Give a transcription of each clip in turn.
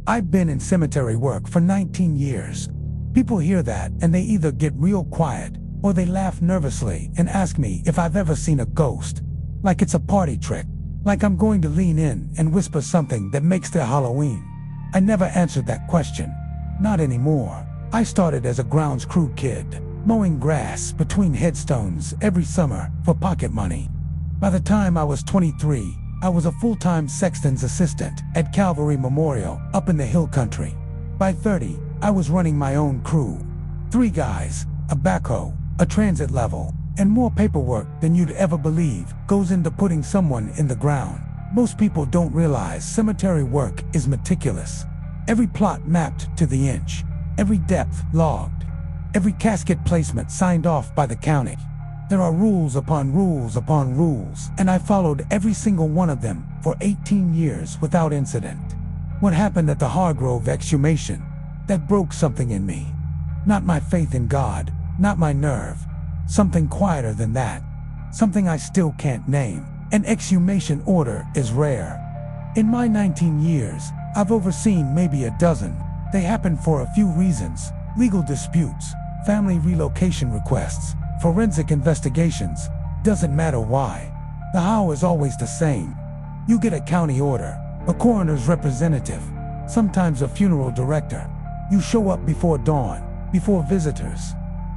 I've been in cemetery work for 19 years. People hear that and they either get real quiet or they laugh nervously and ask me if I've ever seen a ghost. Like it's a party trick. Like I'm going to lean in and whisper something that makes their Halloween. I never answered that question. Not anymore. I started as a grounds crew kid, mowing grass between headstones every summer for pocket money. By the time I was 23, I was a full-time Sexton's assistant at Calvary Memorial up in the hill country. By 30, I was running my own crew. 3 guys, a backhoe, a transit level, and more paperwork than you'd ever believe goes into putting someone in the ground. Most people don't realize cemetery work is meticulous. Every plot mapped to the inch, every depth logged, every casket placement signed off by the county. There are rules upon rules upon rules, and I followed every single one of them for 18 years without incident. What happened at the Hargrove exhumation? That broke something in me. Not my faith in God, not my nerve. Something quieter than that. Something I still can't name. An exhumation order is rare. In my 19 years, I've overseen maybe a dozen. They happen for a few reasons: legal disputes, family relocation requests, forensic investigations. Doesn't matter why. The how is always the same. You get a county order, a coroner's representative, sometimes a funeral director. You show up before dawn, before visitors,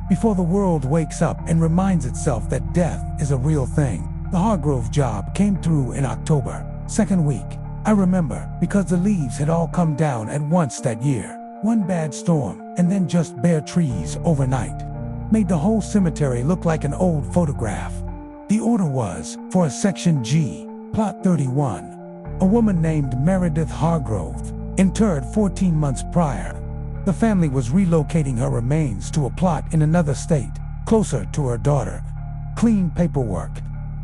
before the world wakes up and reminds itself that death is a real thing. The Hargrove job came through in October, second week. I remember because the leaves had all come down at once that year. One bad storm, and then just bare trees overnight. Made the whole cemetery look like an old photograph. The order was for a Section G, Plot 31. A woman named Meredith Hargrove, interred 14 months prior. The family was relocating her remains to a plot in another state, closer to her daughter. Clean paperwork.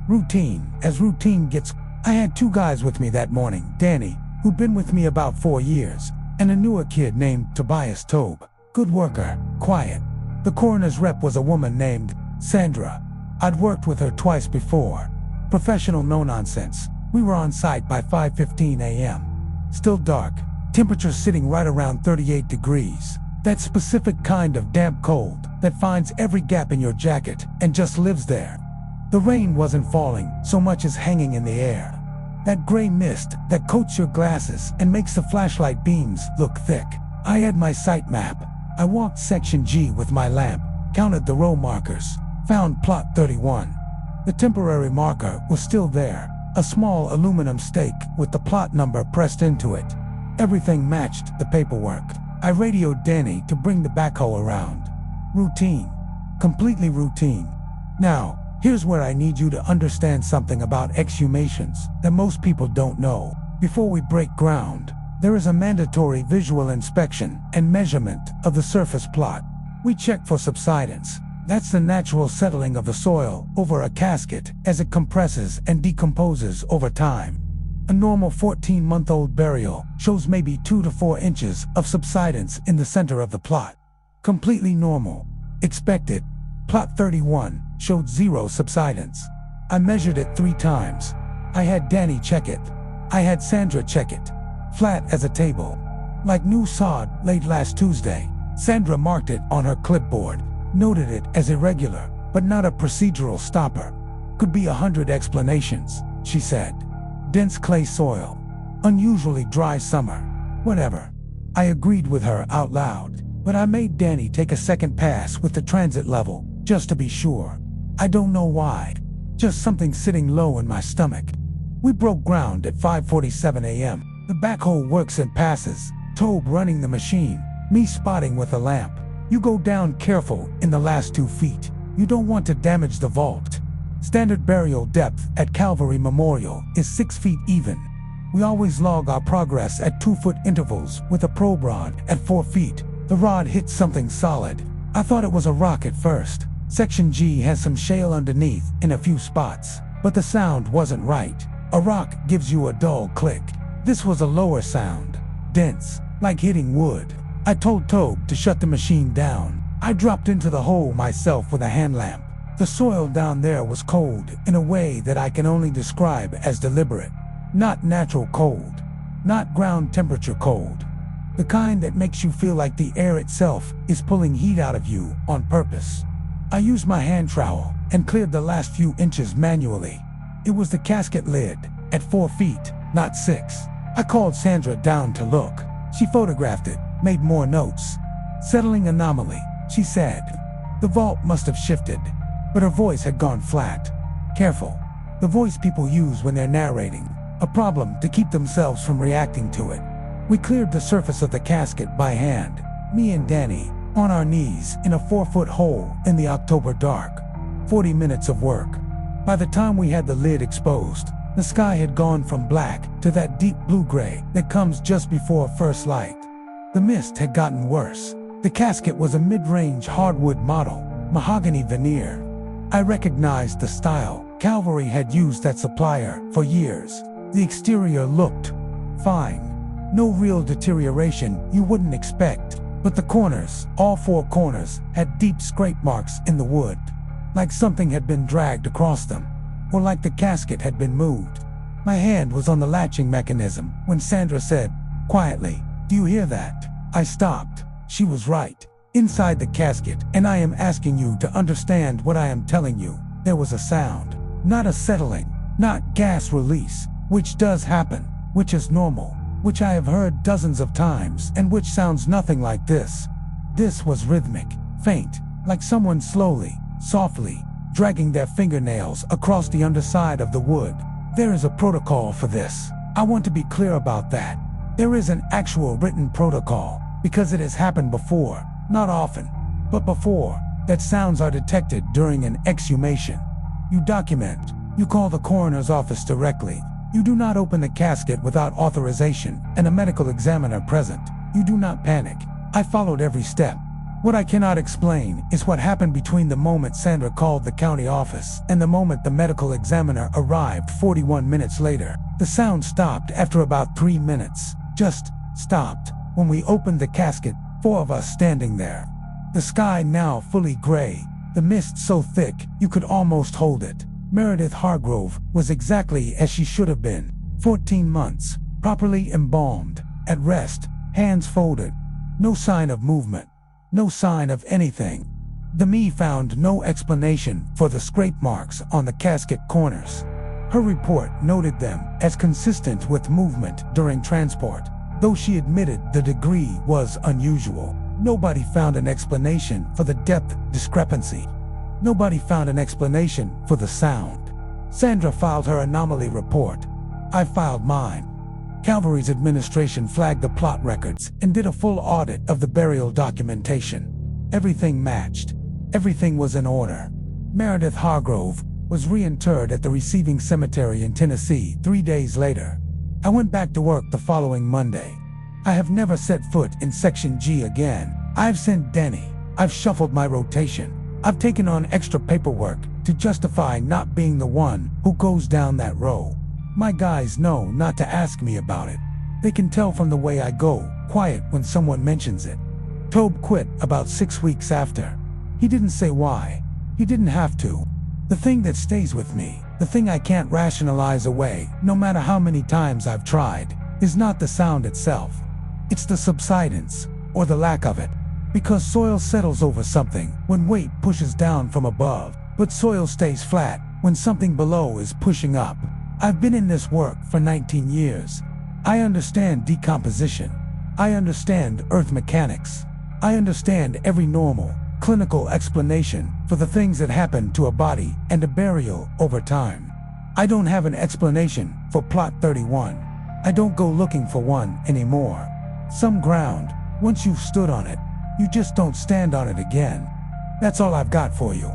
Routine, as routine gets. I had 2 guys with me that morning, Danny, who'd been with me about 4 years, and a newer kid named Tobias Tobe. Good worker, quiet. The coroner's rep was a woman named Sandra. I'd worked with her twice before. Professional no-nonsense. We were on site by 5:15 a.m. Still dark, temperature sitting right around 38 degrees. That specific kind of damp cold that finds every gap in your jacket and just lives there. The rain wasn't falling so much as hanging in the air. That gray mist that coats your glasses and makes the flashlight beams look thick. I had my site map. I walked Section G with my lamp, counted the row markers, found Plot 31. The temporary marker was still there, a small aluminum stake with the plot number pressed into it. Everything matched the paperwork. I radioed Danny to bring the backhoe around. Routine. Completely routine. Now, here's where I need you to understand something about exhumations that most people don't know. Before we break ground, there is a mandatory visual inspection and measurement of the surface plot. We check for subsidence. That's the natural settling of the soil over a casket as it compresses and decomposes over time. A normal 14-month-old burial shows maybe 2 to 4 inches of subsidence in the center of the plot. Completely normal. Expected. Plot 31 showed 0 subsidence. I measured it 3 times. I had Danny check it. I had Sandra check it. Flat as a table. Like new sod laid last Tuesday. Sandra marked it on her clipboard, noted it as irregular, but not a procedural stopper. Could be 100 explanations, she said. Dense clay soil. Unusually dry summer. Whatever. I agreed with her out loud, but I made Danny take a second pass with the transit level, just to be sure. I don't know why. Just something sitting low in my stomach. We broke ground at 5:47 a.m. The backhoe works and passes, Tobe running the machine, me spotting with a lamp. You go down careful in the last 2 feet. You don't want to damage the vault. Standard burial depth at Calvary Memorial is 6 feet even. We always log our progress at 2-foot intervals with a probe rod at 4 feet. The rod hits something solid. I thought it was a rock at first. Section G has some shale underneath in a few spots, but the sound wasn't right. A rock gives you a dull click. This was a lower sound, dense, like hitting wood. I told Tobe to shut the machine down. I dropped into the hole myself with a hand lamp. The soil down there was cold in a way that I can only describe as deliberate. Not natural cold. Not ground temperature cold. The kind that makes you feel like the air itself is pulling heat out of you on purpose. I used my hand trowel and cleared the last few inches manually. It was the casket lid, at 4 feet, not 6. I called Sandra down to look. She photographed it, made more notes. "Settling anomaly," she said. The vault must have shifted, but her voice had gone flat. "Careful." The voice people use when they're narrating. A problem to keep themselves from reacting to it. We cleared the surface of the casket by hand, me and Danny, on our knees in a 4-foot hole in the October dark. 40 minutes of work. By the time we had the lid exposed, the sky had gone from black to that deep blue-gray that comes just before first light. The mist had gotten worse. The casket was a mid-range hardwood model, mahogany veneer. I recognized the style. Calvary had used that supplier for years. The exterior looked fine. No real deterioration you wouldn't expect, but the corners, all 4 corners, had deep scrape marks in the wood, like something had been dragged across them, or like the casket had been moved. My hand was on the latching mechanism when Sandra said, quietly, "Do you hear that?" I stopped. She was right. Inside the casket, and I am asking you to understand what I am telling you, there was a sound. Not a settling, not gas release, which does happen, which is normal, which I have heard dozens of times, and which sounds nothing like this. This was rhythmic, faint, like someone slowly, softly, dragging their fingernails across the underside of the wood. There is a protocol for this. I want to be clear about that. There is an actual written protocol, because it has happened before, not often, but before, that sounds are detected during an exhumation. You document. You call the coroner's office directly. You do not open the casket without authorization and a medical examiner present. You do not panic. I followed every step. What I cannot explain is what happened between the moment Sandra called the county office and the moment the medical examiner arrived 41 minutes later. The sound stopped after about 3 minutes. Just stopped. When we opened the casket, 4 of us standing there. The sky now fully gray. The mist so thick, you could almost hold it. Meredith Hargrove was exactly as she should have been. 14 months, properly embalmed, at rest, hands folded. No sign of movement. No sign of anything. The me found no explanation for the scrape marks on the casket corners. Her report noted them as consistent with movement during transport, though she admitted the degree was unusual. Nobody found an explanation for the depth discrepancy. Nobody found an explanation for the sound. Sandra filed her anomaly report. I filed mine. Calvary's administration flagged the plot records and did a full audit of the burial documentation. Everything matched. Everything was in order. Meredith Hargrove was reinterred at the receiving cemetery in Tennessee 3 days later. I went back to work the following Monday. I have never set foot in Section G again. I've sent Danny. I've shuffled my rotation. I've taken on extra paperwork to justify not being the one who goes down that row. My guys know not to ask me about it. They can tell from the way I go quiet when someone mentions it. Tobe quit about 6 weeks after. He didn't say why. He didn't have to. The thing that stays with me, the thing I can't rationalize away, no matter how many times I've tried, is not the sound itself. It's the subsidence, or the lack of it. Because soil settles over something when weight pushes down from above, but soil stays flat when something below is pushing up. I've been in this work for 19 years. I understand decomposition. I understand earth mechanics. I understand every normal, clinical explanation for the things that happen to a body and a burial over time. I don't have an explanation for Plot 31. I don't go looking for one anymore. Some ground, once you've stood on it, you just don't stand on it again. That's all I've got for you.